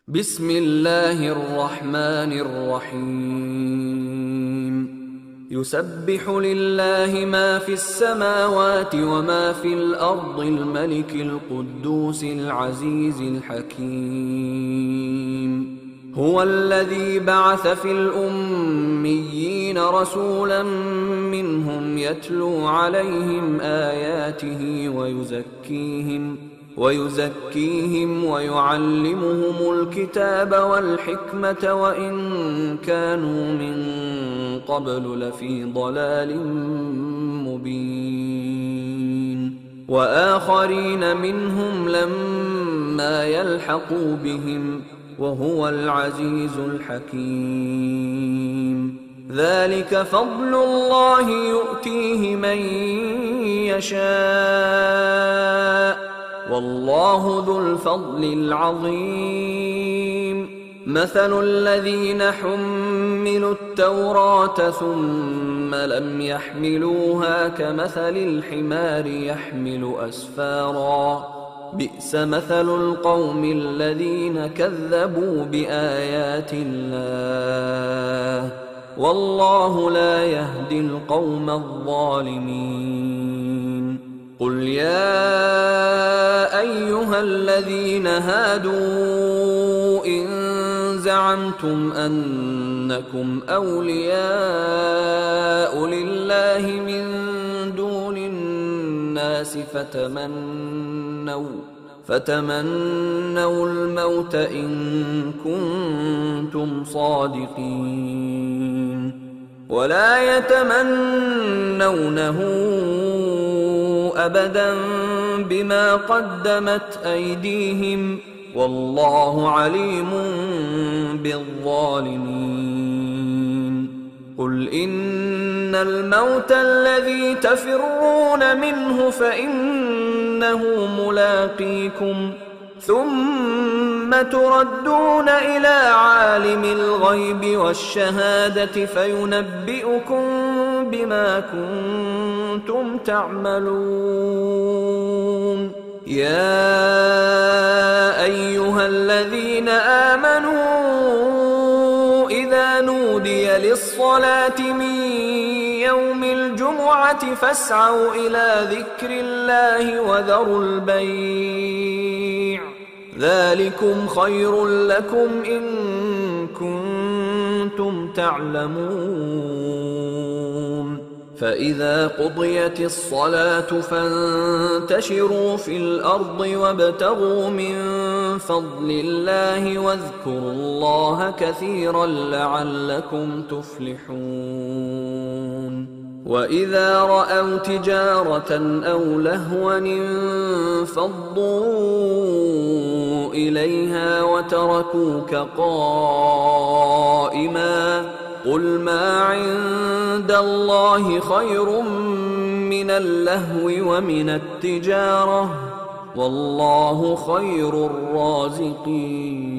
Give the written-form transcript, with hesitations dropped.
بسم الله الرحمن الرحيم يسبح لله ما في السماوات وما في الأرض الملك القدوس العزيز الحكيم هو الذي بعث في الأميين رسولا منهم يتلو عليهم آياته ويزكيهم ويعلمهم الكتاب والحكمة وإن كانوا من قبل لفي ضلال مبين وآخرين منهم لما يلحقوا بهم وهو العزيز الحكيم ذلك فضل الله يؤتيه من يشاء والله ذو الفضل العظيم مثل الذين حملوا التوراة ثم لم يحملوها كمثل الحمار يحمل أسفارا بئس مثل القوم الذين كذبوا بآيات الله والله لا يهدي القوم الظالمين قل يا أيها الذين هادوا إن زعمتم أنكم أولياء لله من دون الناس فتمنوا الموت إن كنتم صادقين ولا يتمنونه أبدا بما قدمت أيديهم والله عليم بالظالمين قل إن الموت الذي تفرون منه فإنه ملاقيكم ثم تردون إلى عالم الغيب والشهادة فينبئكم بما كنتم تعملون يا أيها الذين آمنوا إذا نودي للصلاة من يوم الجمعة فاسعوا إلى ذكر الله وذروا البيع ذلكم خير لكم إن كنتم تعلمون فإذا قضيت الصلاة فانتشروا في الأرض وابتغوا من فضل الله واذكروا الله كثيرا لعلكم تفلحون وإذا رأوا تجارة أو لهوا انفضوا إليها وتركوك قائما قل ما عند الله خير من اللهو ومن التجارة والله خير الرازقين